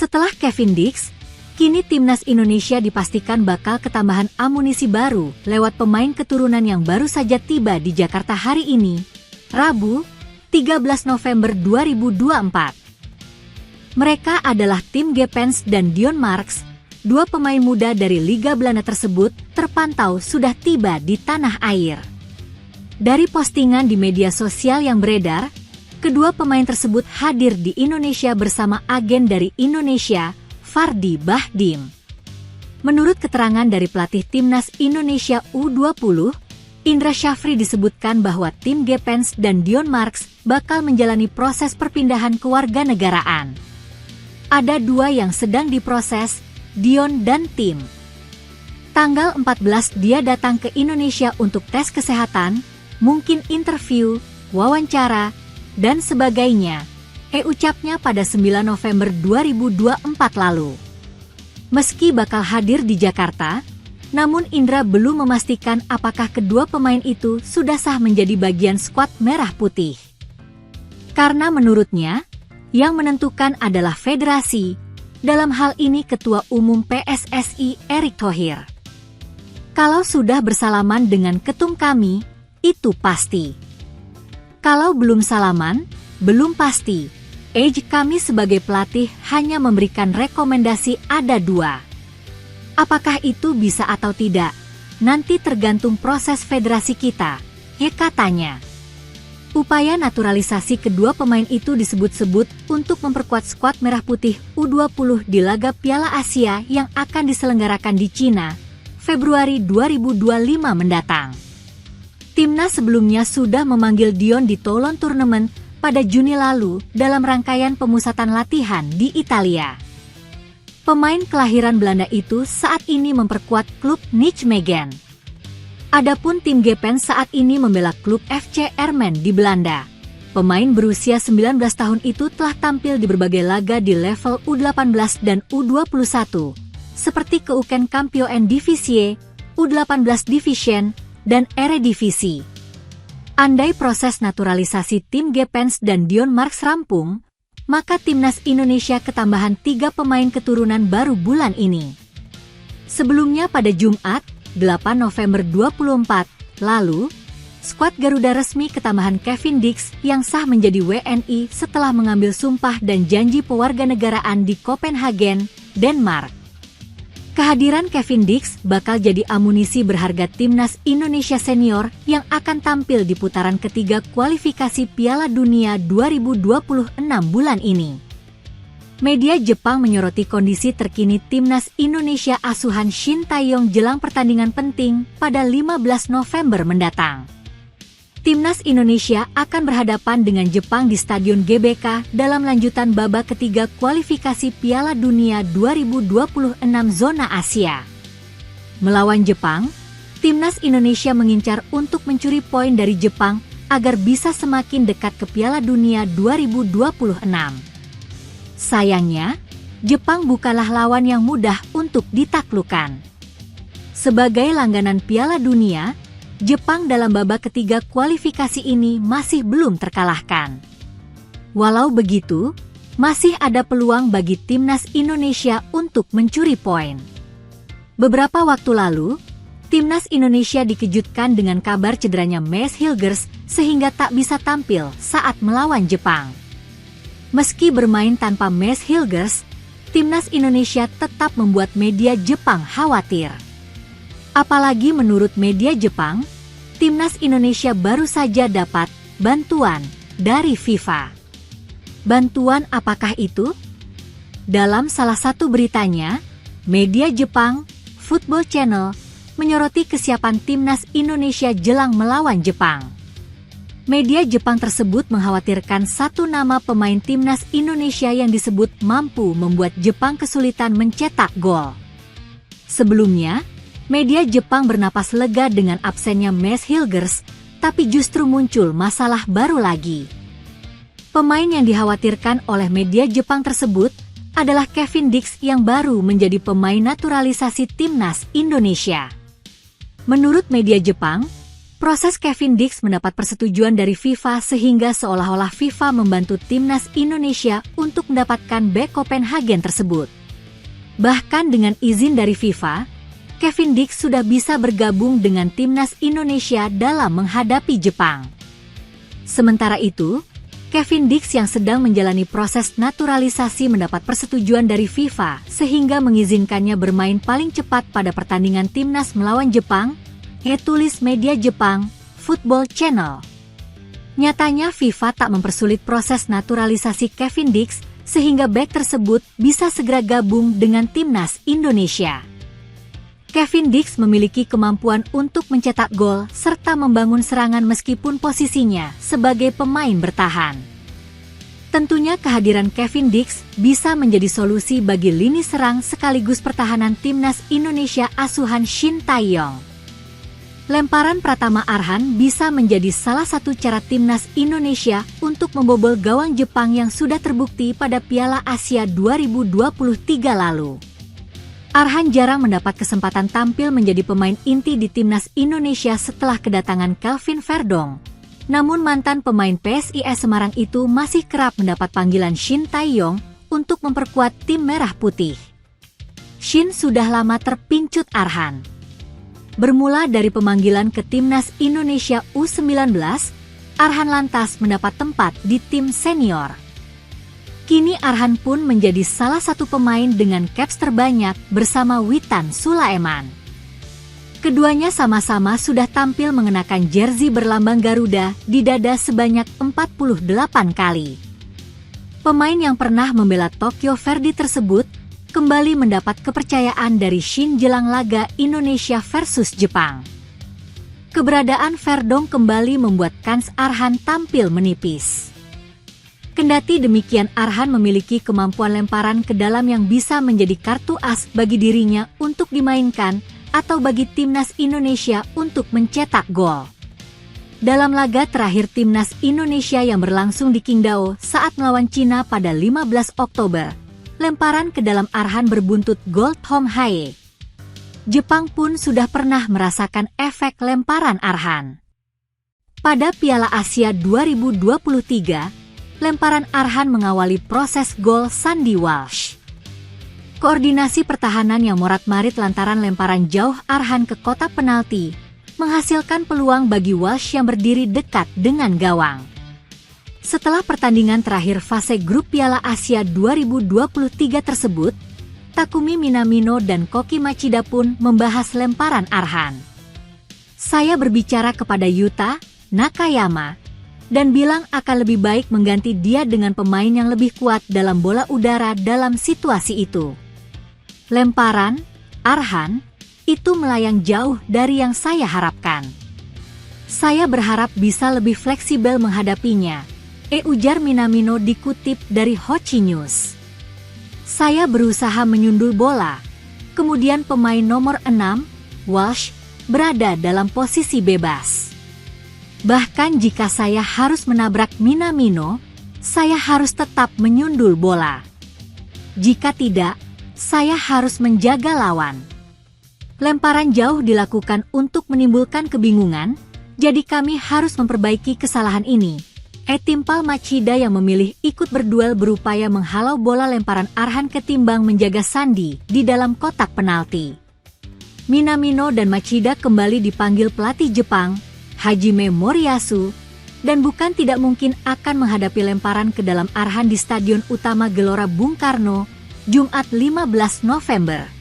Setelah Kevin Dix, kini timnas Indonesia dipastikan bakal ketambahan amunisi baru lewat pemain keturunan yang baru saja tiba di Jakarta hari ini, Rabu, 13 November 2024. Mereka adalah Tim Gepens dan Dion Marks, dua pemain muda dari Liga Belanda tersebut terpantau sudah tiba di tanah air. Dari postingan di media sosial yang beredar, kedua pemain tersebut hadir di Indonesia bersama agen dari Indonesia, Fardi Bahdim. Menurut keterangan dari pelatih timnas Indonesia U20, Indra Syafri, disebutkan bahwa Tim Gepens dan Dion Marks bakal menjalani proses perpindahan kewarganegaraan. Ada dua yang sedang diproses, Dion dan Tim. Tanggal 14 dia datang ke Indonesia untuk tes kesehatan, mungkin interview, wawancara, dan sebagainya, ucapnya pada 9 November 2024 lalu. Meski bakal hadir di Jakarta, namun Indra belum memastikan apakah kedua pemain itu sudah sah menjadi bagian skuad merah putih. Karena menurutnya, yang menentukan adalah federasi, dalam hal ini Ketua Umum PSSI Erick Thohir. Kalau sudah bersalaman dengan ketum kami, itu pasti. Kalau belum salaman, belum pasti. Kami sebagai pelatih hanya memberikan rekomendasi ada dua. Apakah itu bisa atau tidak? Nanti tergantung proses federasi kita, katanya. Upaya naturalisasi kedua pemain itu disebut-sebut untuk memperkuat skuad merah putih U20 di laga Piala Asia yang akan diselenggarakan di Cina, Februari 2025 mendatang. Timnas sebelumnya sudah memanggil Dion di Toulon Tournament pada Juni lalu dalam rangkaian pemusatan latihan di Italia. Pemain kelahiran Belanda itu saat ini memperkuat klub Nijmegen. Adapun Tim Gepens saat ini membela klub FC Ermen di Belanda. Pemain berusia 19 tahun itu telah tampil di berbagai laga di level U18 dan U21, seperti Keuken Kampioen-Divisie, U18 Division, dan Eredivisie. Andai proses naturalisasi Tim Gepens dan Dion Marks rampung, maka timnas Indonesia ketambahan 3 pemain keturunan baru bulan ini. Sebelumnya pada Jumat, 8 November 2024, lalu, skuad Garuda resmi ketambahan Kevin Dix yang sah menjadi WNI setelah mengambil sumpah dan janji pewarganegaraan di Copenhagen, Denmark. Kehadiran Kevin Dix bakal jadi amunisi berharga timnas Indonesia senior yang akan tampil di putaran ketiga kualifikasi Piala Dunia 2026 bulan ini. Media Jepang menyoroti kondisi terkini timnas Indonesia asuhan Shin Tae-yong jelang pertandingan penting pada 15 November mendatang. Timnas Indonesia akan berhadapan dengan Jepang di Stadion GBK dalam lanjutan babak ketiga kualifikasi Piala Dunia 2026 zona Asia. Melawan Jepang, timnas Indonesia mengincar untuk mencuri poin dari Jepang agar bisa semakin dekat ke Piala Dunia 2026. Sayangnya, Jepang bukanlah lawan yang mudah untuk ditaklukkan. Sebagai langganan Piala Dunia, Jepang dalam babak ketiga kualifikasi ini masih belum terkalahkan. Walau begitu, masih ada peluang bagi timnas Indonesia untuk mencuri poin. Beberapa waktu lalu, timnas Indonesia dikejutkan dengan kabar cederanya Mads Hilgers sehingga tak bisa tampil saat melawan Jepang. Meski bermain tanpa Mads Hilgers, timnas Indonesia tetap membuat media Jepang khawatir. Apalagi menurut media Jepang, timnas Indonesia baru saja dapat bantuan dari FIFA. Bantuan apakah itu? Dalam salah satu beritanya, media Jepang, Football Channel, menyoroti kesiapan timnas Indonesia jelang melawan Jepang. Media Jepang tersebut mengkhawatirkan satu nama pemain timnas Indonesia yang disebut mampu membuat Jepang kesulitan mencetak gol. Sebelumnya, media Jepang bernapas lega dengan absennya Mads Hilgers, tapi justru muncul masalah baru lagi. Pemain yang dikhawatirkan oleh media Jepang tersebut adalah Kevin Dix yang baru menjadi pemain naturalisasi timnas Indonesia. Menurut media Jepang, Proses Kevin Dix mendapat persetujuan dari FIFA sehingga seolah-olah FIFA membantu timnas Indonesia untuk mendapatkan bek Copenhagen tersebut. Bahkan dengan izin dari FIFA, Kevin Dix sudah bisa bergabung dengan timnas Indonesia dalam menghadapi Jepang. Sementara itu, Kevin Dix yang sedang menjalani proses naturalisasi mendapat persetujuan dari FIFA sehingga mengizinkannya bermain paling cepat pada pertandingan timnas melawan Jepang, tulis media Jepang, Football Channel. Nyatanya FIFA tak mempersulit proses naturalisasi Kevin Dix sehingga bek tersebut bisa segera gabung dengan timnas Indonesia. Kevin Dix memiliki kemampuan untuk mencetak gol serta membangun serangan meskipun posisinya sebagai pemain bertahan. Tentunya kehadiran Kevin Dix bisa menjadi solusi bagi lini serang sekaligus pertahanan timnas Indonesia asuhan Shin Tae-yong. Lemparan Pratama Arhan bisa menjadi salah satu cara timnas Indonesia untuk membobol gawang Jepang yang sudah terbukti pada Piala Asia 2023 lalu. Arhan jarang mendapat kesempatan tampil menjadi pemain inti di timnas Indonesia setelah kedatangan Kelvin Verdong. Namun mantan pemain PSIS Semarang itu masih kerap mendapat panggilan Shin Tae-yong untuk memperkuat tim Merah Putih. Shin sudah lama terpincut Arhan. Bermula dari pemanggilan ke timnas Indonesia U19, Arhan lantas mendapat tempat di tim senior. Kini Arhan pun menjadi salah satu pemain dengan caps terbanyak bersama Witan Sulaiman. Keduanya sama-sama sudah tampil mengenakan jersey berlambang Garuda di dada sebanyak 48 kali. Pemain yang pernah membela Tokyo Verdy tersebut kembali mendapat kepercayaan dari Shin jelang laga Indonesia versus Jepang. Keberadaan Verdong kembali membuat kans Arhan tampil menipis. Kendati demikian, Arhan memiliki kemampuan lemparan ke dalam yang bisa menjadi kartu as bagi dirinya untuk dimainkan atau bagi timnas Indonesia untuk mencetak gol. Dalam laga terakhir timnas Indonesia yang berlangsung di Qingdao saat melawan Cina pada 15 Oktober, lemparan ke dalam Arhan berbuntut gol Tom Haye. Jepang pun sudah pernah merasakan efek lemparan Arhan. Pada Piala Asia 2023, lemparan Arhan mengawali proses gol Sandy Walsh. Koordinasi pertahanan yang morat-marit lantaran lemparan jauh Arhan ke kotak penalti menghasilkan peluang bagi Walsh yang berdiri dekat dengan gawang. Setelah pertandingan terakhir fase grup Piala Asia 2023 tersebut, Takumi Minamino dan Koki Machida pun membahas lemparan Arhan. Saya berbicara kepada Yuta Nakayama dan bilang akan lebih baik mengganti dia dengan pemain yang lebih kuat dalam bola udara dalam situasi itu. Lemparan Arhan itu melayang jauh dari yang saya harapkan. Saya berharap bisa lebih fleksibel menghadapinya, ujar Minamino dikutip dari Hochi News. Saya berusaha menyundul bola, kemudian pemain nomor 6, Walsh, berada dalam posisi bebas. Bahkan jika saya harus menabrak Minamino, saya harus tetap menyundul bola. Jika tidak, saya harus menjaga lawan. Lemparan jauh dilakukan untuk menimbulkan kebingungan, jadi kami harus memperbaiki kesalahan ini. Timpal Machida yang memilih ikut berduel berupaya menghalau bola lemparan Arhan ketimbang menjaga Sandy di dalam kotak penalti. Minamino dan Machida kembali dipanggil pelatih Jepang, Hajime Moriyasu, dan bukan tidak mungkin akan menghadapi lemparan ke dalam Arhan di Stadion Utama Gelora Bung Karno, Jumat 15 November.